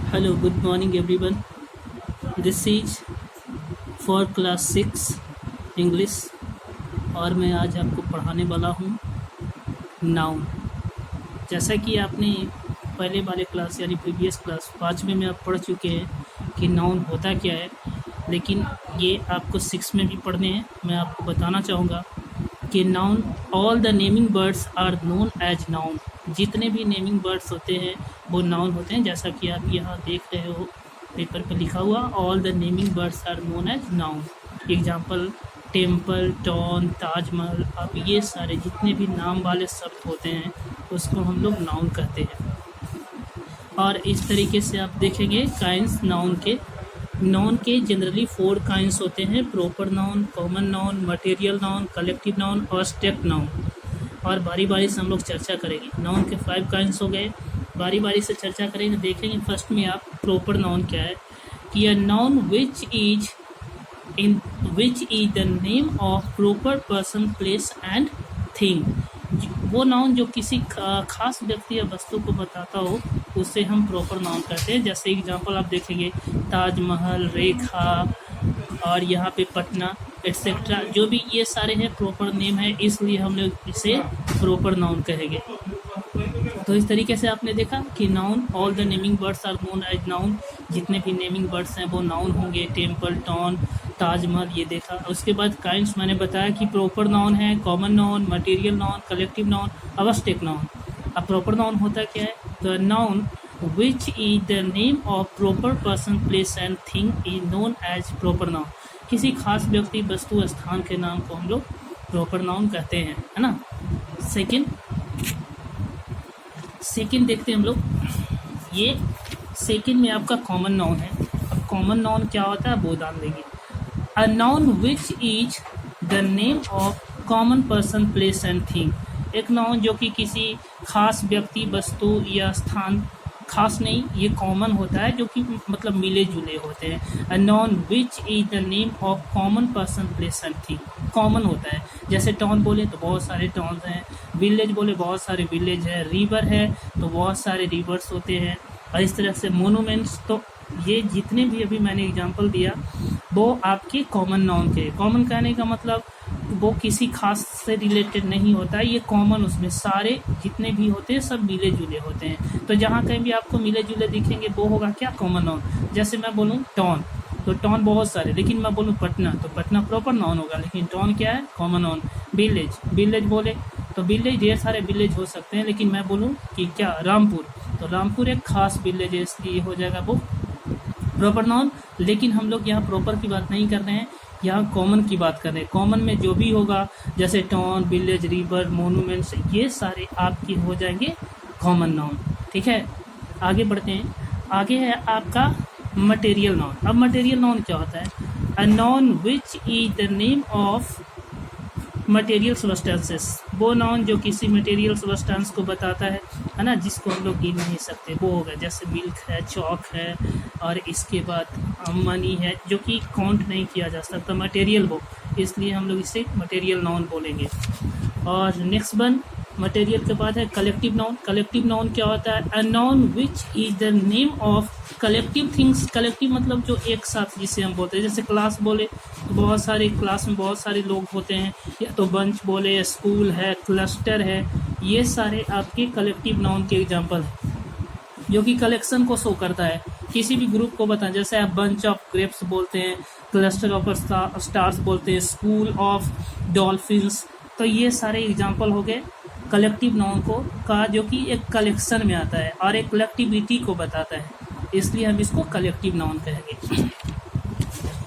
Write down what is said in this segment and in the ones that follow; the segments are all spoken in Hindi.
Hello, good morning everyone. This is for class 6 English और मैं आज आपको पढ़ाने वाला हूँ नाउन। जैसा कि आपने पहले वाले क्लास यानी प्रीवियस क्लास 5 में आप पढ़ चुके हैं कि नाउन होता क्या है, लेकिन ये आपको 6 में भी पढ़ने हैं। मैं आपको बताना चाहूँगा कि noun all the naming words are known as noun. जितने भी नेमिंग बर्ड्स होते हैं वो नाउन होते हैं। जैसा कि आप यहाँ देख रहे हो पेपर पे लिखा हुआ all the naming words are known as noun. Example temple, town, Taj Mahal, अब ये सारे जितने भी नाम वाले शब्द होते हैं उसको हम लोग नाउन कहते हैं। और इस तरीके से आप देखेंगे काइंस नाउन के जनरली 4 काइंस होते हैं: proper noun, common noun, material noun, collective noun और स्टेट नाउन। और बारी बारी से हम लोग चर्चा करेंगे। नाउन के 5 काइंस हो गए, बारी बारी से चर्चा करेंगे। देखेंगे फर्स्ट में आप प्रॉपर नाउन क्या है कि अ noun which is the name of proper person, place and thing. वो नाउन जो किसी खास व्यक्ति या वस्तु को बताता हो उसे हम प्रॉपर नाउन कहते हैं। जैसे एग्जांपल आप देखेंगे ताजमहल, रेखा और यहाँ पे पटना एट्सेट्रा, जो भी ये सारे हैं प्रॉपर नेम है, इसलिए हम लोग इसे प्रॉपर नाउन कहेंगे। तो इस तरीके से आपने देखा कि noun all the naming words are known as noun. जितने भी नेमिंग बर्ड्स हैं वो नाउन होंगे। टेम्पल, टॉन, ताजमहल, ये देखा। उसके बाद काइंड्स मैंने बताया कि प्रॉपर नाउन है, common noun, material noun, collective noun, abstract noun. अब प्रॉपर नाउन होता क्या है? The noun which is the name of proper person, place and thing is known as proper noun. किसी खास व्यक्ति, वस्तु, स्थान के नाम को हम लोग प्रॉपर नाउन कहते हैं, है ना। सेकंड देखते हैं हम लोग। ये सेकंड में आपका कॉमन नाउन है। अब कॉमन नाउन क्या होता है वो जान देंगे। अ noun which is the name of common person, place and thing. एक नाउन जो कि किसी खास व्यक्ति, वस्तु या स्थान, खास नहीं, ये कॉमन होता है, जो कि मतलब मिले जुले होते हैं। अ noun which is the name of common person, place and thing. Common होता है, जैसे टाउन बोले तो बहुत सारे टाउन्स हैं, विलेज बोले बहुत सारे विलेज है, रिवर है तो बहुत सारे रिवर्स होते हैं। और इस तरह से मोनूमेंट्स, तो ये जितने भी अभी मैंने एग्जांपल दिया वो आपके कॉमन नाउन के। कॉमन कहने का मतलब वो किसी खास से रिलेटेड नहीं होता है, ये कॉमन, उसमें सारे जितने भी होते हैं सब मिले जुले होते हैं। तो जहाँ कहीं भी आपको मिले जुले दिखेंगे वो होगा क्या? Common noun. जैसे मैं बोलूँ टाउन, तो टाउन बहुत सारे, लेकिन मैं बोलूँ पटना तो पटना प्रॉपर नाउन होगा, लेकिन टाउन क्या है? Common noun. विलेज बोले तो विलेज, ढेर सारे विलेज हो सकते हैं, लेकिन मैं बोलूँ कि क्या? रामपुर, तो रामपुर एक खास विलेज है, इसलिए हो जाएगा वो प्रॉपर नाउन। लेकिन हम लोग यहाँ प्रॉपर की बात नहीं कर रहे हैं, यहाँ कॉमन की बात कर रहे हैं। कॉमन में जो भी होगा जैसे टाउन, विलेज, रिवर, मोनूमेंट्स, ये सारे आपके हो जाएंगे कॉमन नाउन। ठीक है, आगे बढ़ते हैं। आगे है आपका मटेरियल नाउन। अब मटेरियल नाउन क्या होता है? अ noun which is the name of material substances. वो नाउन जो किसी मटेरियल सबस्टेंस को बताता है ना, जिसको हम लोग गिन नहीं सकते, वो होगा। जैसे मिल्क है, चौक है, और इसके बाद मनी है, जो कि काउंट नहीं किया जा सकता, मटेरियल वो, इसलिए हम लोग इसे मटेरियल नाउन बोलेंगे। और नेक्स्ट वन मटेरियल के बाद है कलेक्टिव नाउन। कलेक्टिव नाउन क्या होता है? अ noun which is the name of collective things. Collective मतलब जो एक साथ, जिसे हम बोलते हैं, जैसे क्लास बोले तो बहुत सारे क्लास में बहुत सारे लोग होते हैं, या तो बंच बोले, स्कूल है, क्लस्टर है, ये सारे आपके कलेक्टिव नाउन के एग्जाम्पल हैं, जो कि कलेक्शन को शो करता है, किसी भी ग्रुप को बताएं। जैसे आप बंच ऑफ ग्रेप्स बोलते हैं, क्लस्टर ऑफ स्टार्स बोलते हैं, स्कूल ऑफ डॉल्फिन्स, तो ये सारे एग्जाम्पल हो गए कलेक्टिव नाउन का, जो कि एक कलेक्शन में आता है और एक कलेक्टिविटी को बताता है, इसलिए हम इसको कलेक्टिव नाउन कहेंगे।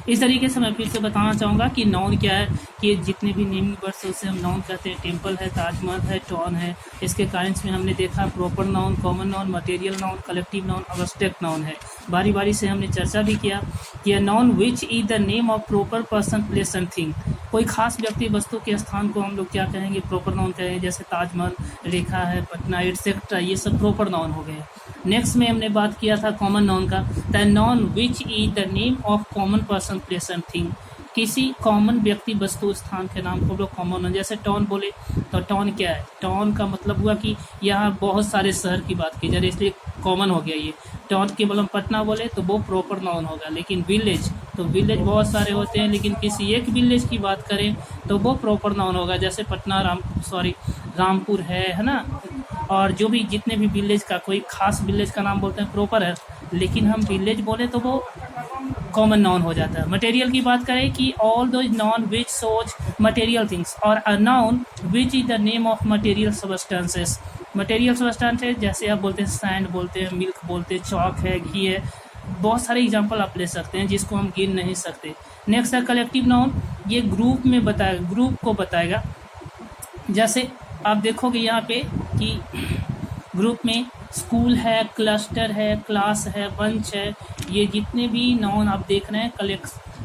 इस तरीके से मैं फिर से बताना चाहूँगा कि नाउन क्या है, कि जितने भी नेमिंग वर्ड्स हैं उसे हम नाउन कहते हैं। टेम्पल है, ताजमहल है, टाउन है, इसके काइंड्स में हमने देखा proper noun, common noun, material noun, collective noun, abstract noun है। बारी बारी से हमने चर्चा भी किया कि अ noun which is the name of proper person, place and thing. कोई खास व्यक्ति, वस्तु के स्थान को हम लोग क्या कहेंगे? प्रॉपर नाउन कहेंगे। जैसे ताजमहल, रेखा है, पटना एट्सेट्रा, ये सब प्रॉपर नाउन हो गए। नेक्स्ट में हमने बात किया था कॉमन नाउन का। The noun which is the name of common person, place and thing. किसी कॉमन व्यक्ति वस्तु स्थान के नाम को हम लोग कॉमन, जैसे टाउन बोले तो टाउन क्या है, टाउन का मतलब हुआ कि यहाँ बहुत सारे शहर की बात की जा रही है इसलिए कॉमन हो गया ये। टाउन केवल हम पटना बोले तो वो प्रॉपर नाउन होगा। लेकिन विलेज, तो विलेज बहुत सारे होते हैं लेकिन किसी एक विलेज की बात करें तो वो प्रॉपर नाउन होगा। जैसे पटना रामपुर है ना। और जो भी जितने भी विलेज का कोई खास विलेज का नाम बोलते हैं प्रॉपर है, लेकिन हम विलेज बोले तो वो कॉमन नाउन हो जाता है। मटेरियल की बात करें कि all those noun which shows material things, और a noun which is the name of material substances. Material substances जैसे आप बोलते हैं सैंड बोलते हैं, मिल्क बोलते हैं, चॉक है, घी है, बहुत सारे एग्जांपल आप ले सकते हैं जिसको हम गिन नहीं सकते। नेक्स्ट है कलेक्टिव नाउन, ये ग्रुप में बताएगा, ग्रुप को बताएगा। जैसे आप देखोगे यहाँ पे कि ग्रुप में स्कूल है, क्लस्टर है, क्लास है, बंच है, ये जितने भी नाउन आप देख रहे हैं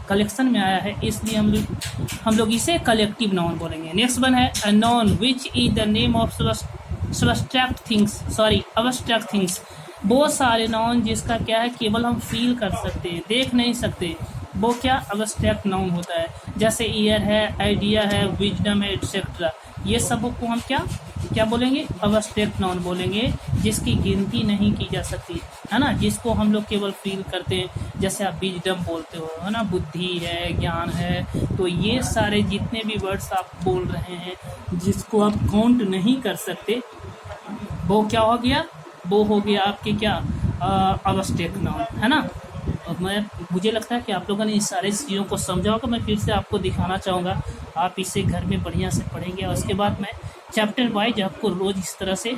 कलेक्शन में आया है, इसलिए हम लोग इसे कलेक्टिव नाउन बोलेंगे। नेक्स्ट वन है अ noun which is the name of abstract things. बहुत सारे नाउन जिसका क्या है केवल हम फील कर सकते हैं, देख नहीं सकते, वो क्या अब्स्ट्रैक्ट नाउन होता है। जैसे ईयर है, आइडिया है, विजडम है, एटसेट्रा, ये सब को हम क्या बोलेंगे, अब्स्ट्रैक्ट नाउन बोलेंगे, जिसकी गिनती नहीं की जा सकती है ना, जिसको हम लोग केवल फील करते हैं। जैसे आप विजडम बोलते हो है ना, बुद्धि है, ज्ञान है, तो ये सारे जितने भी वर्ड्स आप बोल रहे हैं जिसको आप काउंट नहीं कर सकते, वो क्या हो गया, वो हो गया आपके क्या अब्स्ट्रैक्ट नाउन है ना। और मुझे लगता है कि आप लोगों ने इस सारे चीज़ों को समझा होगा। मैं फिर से आपको दिखाना चाहूँगा, आप इसे घर में बढ़िया से पढ़ेंगे और उसके बाद मैं चैप्टर वाइज आपको रोज़ इस तरह से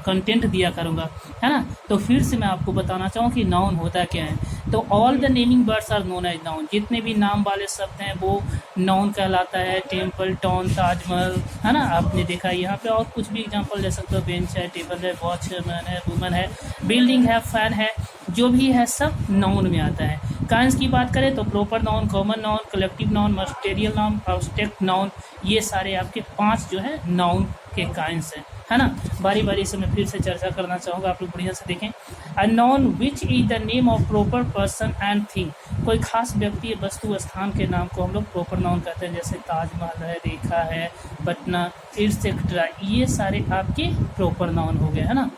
कंटेंट दिया करूँगा, है ना। तो फिर से मैं आपको बताना चाहूँ कि नाउन होता क्या है। तो all the naming words are known as noun, जितने भी नाम वाले शब्द हैं वो नाउन कहलाता है। टेम्पल, टाउन, ताजमहल, है ना, आपने देखा यहाँ पे। और कुछ भी एग्जांपल ले सकते हो, बेंच है, टेबल है, वॉचमैन है, वुमन है, बिल्डिंग है, फैन है, जो भी है सब नाउन में आता है। काइंस की बात करें तो proper noun, common noun, collective noun, material noun, abstract noun, ये सारे आपके 5 जो है नाउन के काइंस हैं, है ना। बारी बारी से मैं फिर से चर्चा करना चाहूँगा, आप लोग बढ़िया से देखें। अ noun which is the name of proper person and thing, कोई खास व्यक्ति, वस्तु, स्थान के नाम को हम लोग प्रॉपर नाउन कहते हैं। जैसे ताजमहल है, रेखा है, पटना, एटसेट्रा, ये सारे आपके प्रॉपर नाउन हो गए, है ना।